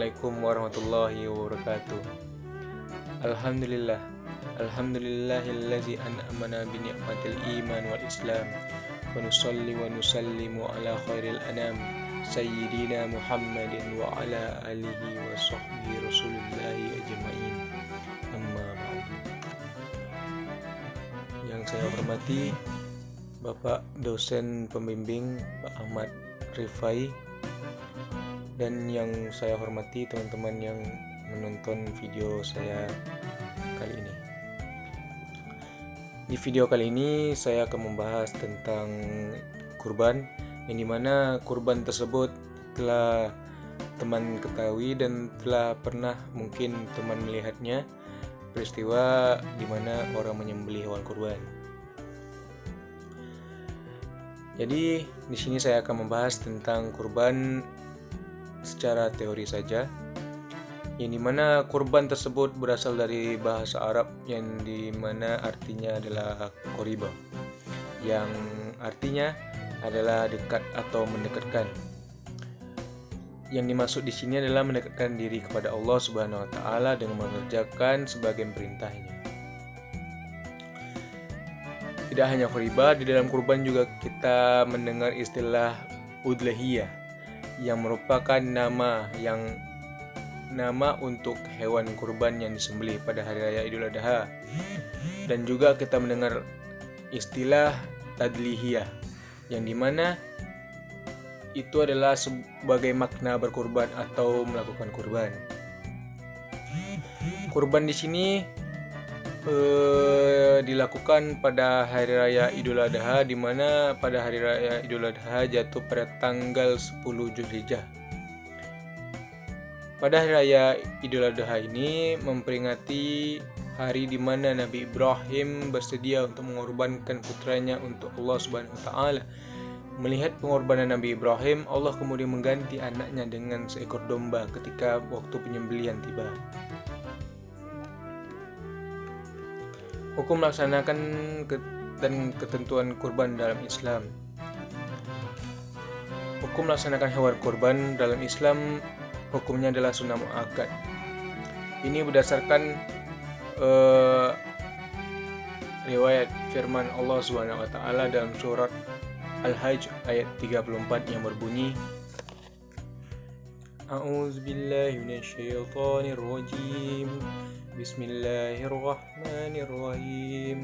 Assalamualaikum warahmatullahi wabarakatuh. Alhamdulillah. Alhamdulillahillazi an'amana bi ni'matil iman wal islam. Wa nusalli wa nusallimu ala khairil anam sayyidina Muhammadin wa ala alihi wa sahbihi rasulillahi ajma'in. Amma ba'du. Yang saya hormati Bapak dosen pembimbing Pak Ahmad Rifai, dan yang saya hormati teman-teman yang menonton video saya kali ini. Di video kali ini saya akan membahas tentang kurban, yang dimana kurban tersebut telah teman ketahui dan telah pernah mungkin teman melihatnya, peristiwa dimana orang menyembelih hewan kurban. Jadi di sini saya akan membahas tentang kurban secara teori saja, yang dimana kurban tersebut berasal dari bahasa Arab yang dimana artinya adalah qoriba, yang artinya adalah dekat atau mendekatkan. Yang dimaksud di sini adalah mendekatkan diri kepada Allah Subhanahu wa taala dengan mengerjakan sebagian perintahnya. Tidak hanya qoriba, di dalam kurban juga kita mendengar istilah udhiyah, yang merupakan nama untuk hewan kurban yang disembelih pada hari raya Idul Adha. Dan juga kita mendengar istilah tadlihiyah, yang dimana itu adalah sebagai makna berkurban atau melakukan kurban. Kurban di sini dilakukan pada hari raya Idul Adha, di mana pada hari raya Idul Adha jatuh pada tanggal 10 Zulhijjah. Pada hari raya Idul Adha ini memperingati hari di mana Nabi Ibrahim bersedia untuk mengorbankan putranya untuk Allah Subhanahu wa taala. Melihat pengorbanan Nabi Ibrahim, Allah kemudian mengganti anaknya dengan seekor domba ketika waktu penyembelihan tiba. Hukum melaksanakan dan ketentuan kurban dalam Islam. Hukum melaksanakan hewan kurban dalam Islam, hukumnya adalah sunnah muakkad. Ini berdasarkan riwayat firman Allah Subhanahu wa taala dalam surat Al-Hajj ayat 34 yang berbunyi, A'udzubillahi minasyaitonir rajim. Bismillahirrahmanirrahim.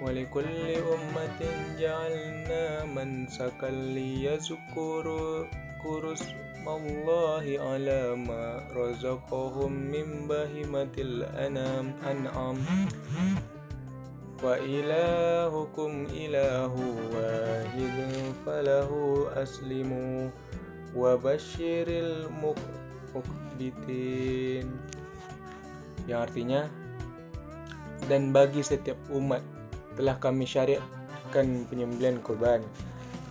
Walikulli ummatin ja'alna mansakan liyazkuru ismallahi ala ma razaqahum min bahimatil an'am wa ilahukum ilahu wahidun falahu aslimu wa basyiril mukhbitin, yang artinya, dan bagi setiap umat telah kami syariatkan penyembelihan kurban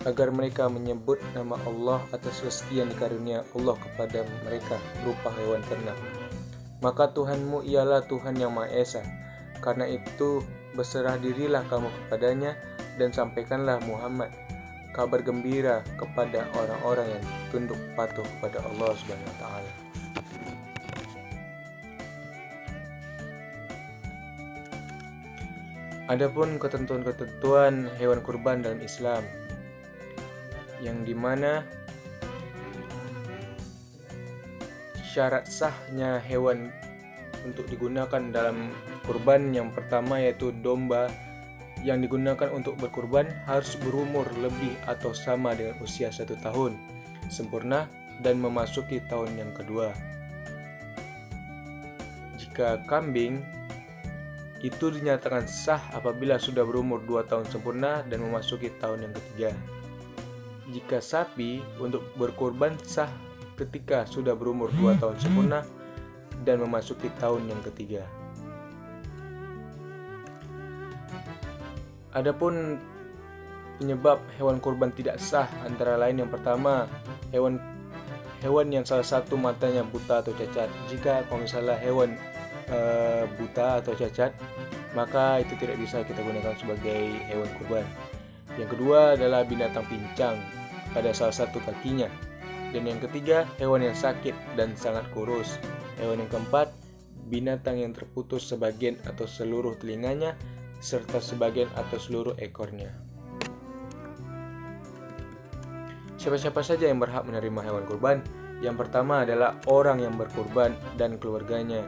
agar mereka menyebut nama Allah atas rezeki yang dikarunia Allah kepada mereka berupa hewan ternak. Maka Tuhanmu ialah Tuhan yang Maha Esa. Karena itu berserah dirilah kamu kepadanya dan sampaikanlah Muhammad kabar gembira kepada orang-orang yang tunduk patuh kepada Allah Subhanahu wa taala. Adapun ketentuan-ketentuan hewan kurban dalam Islam, yang dimana syarat sahnya hewan untuk digunakan dalam kurban yang pertama yaitu domba yang digunakan untuk berkurban harus berumur lebih atau sama dengan usia 1 tahun sempurna dan memasuki tahun yang kedua. Jika kambing itu dinyatakan sah apabila sudah berumur 2 tahun sempurna dan memasuki tahun yang ketiga. Jika sapi untuk berkurban sah ketika sudah berumur 2 tahun sempurna dan memasuki tahun yang ketiga. Adapun penyebab hewan kurban tidak sah antara lain, yang pertama, hewan yang salah satu matanya buta atau cacat. Jika kalau misalnya hewan buta atau cacat, maka itu tidak bisa kita gunakan sebagai hewan kurban. Yang kedua adalah binatang pincang pada salah satu kakinya. Dan yang ketiga, hewan yang sakit dan sangat kurus. Hewan yang keempat, binatang yang terputus sebagian atau seluruh telinganya, serta sebagian atau seluruh ekornya. Siapa-siapa saja yang berhak menerima hewan kurban? Yang pertama adalah orang yang berkurban dan keluarganya.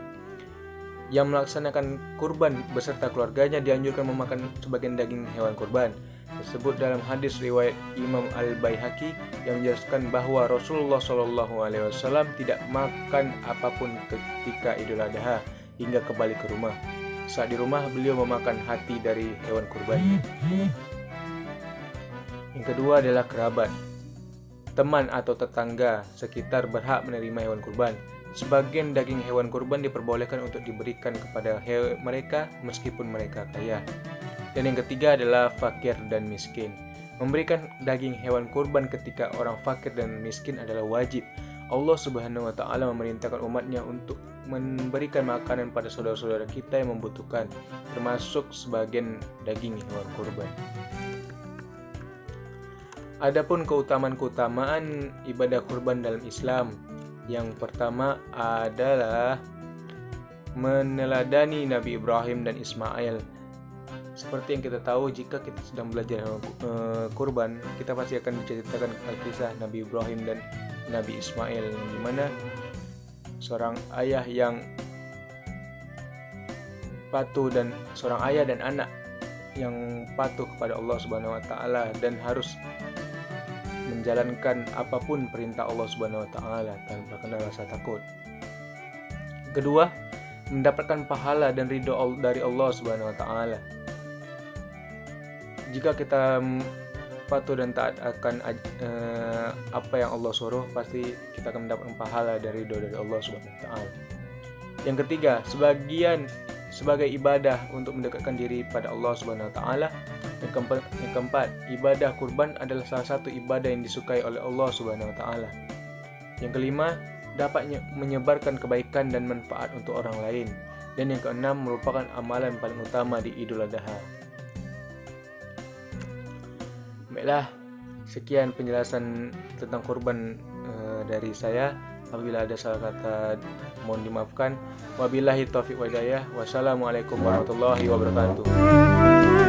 Yang melaksanakan kurban beserta keluarganya dianjurkan memakan sebagian daging hewan kurban. Tersebut dalam hadis riwayat Imam Al-Baihaqi yang menjelaskan bahwa Rasulullah SAW tidak makan apapun ketika Idul Adha hingga kembali ke rumah. Saat di rumah beliau memakan hati dari hewan kurban. Yang kedua adalah kerabat. Teman atau tetangga sekitar berhak menerima hewan kurban. Sebagian daging hewan kurban diperbolehkan untuk diberikan kepada mereka meskipun mereka kaya. Dan yang ketiga adalah fakir dan miskin. Memberikan daging hewan kurban ketika orang fakir dan miskin adalah wajib. Allah Subhanahu wa Ta'ala memerintahkan umatnya untuk memberikan makanan pada saudara-saudara kita yang membutuhkan, termasuk sebagian daging hewan kurban. Adapun keutamaan ibadah kurban dalam Islam, yang pertama adalah meneladani Nabi Ibrahim dan Ismail. Seperti yang kita tahu, jika kita sedang belajar kurban, kita pasti akan diceritakan kisah Nabi Ibrahim dan Nabi Ismail, di mana seorang ayah yang patuh dan seorang ayah dan anak yang patuh kepada Allah Subhanahu wa Ta'ala dan harus menjalankan apapun perintah Allah Subhanahu wa Ta'ala tanpa kena rasa takut. Kedua, mendapatkan pahala dan ridho dari Allah Subhanahu wa Ta'ala. Jika kita patuh dan taat akan apa yang Allah suruh, pasti kita akan mendapatkan pahala dan ridho dari Allah Subhanahu wa Ta'ala. Yang ketiga, sebagai ibadah untuk mendekatkan diri pada Allah Subhanahu wa Ta'ala. Yang keempat, ibadah kurban adalah salah satu ibadah yang disukai oleh Allah Subhanahu wa Ta'ala. Yang kelima, dapat menyebarkan kebaikan dan manfaat untuk orang lain. Dan yang keenam, merupakan amalan paling utama di Idul Adha. Baiklah, sekian penjelasan tentang kurban dari saya. Apabila ada salah kata, mohon dimaafkan. Wabillahi taufiq wal hidayah. Wassalamualaikum warahmatullahi wabarakatuh.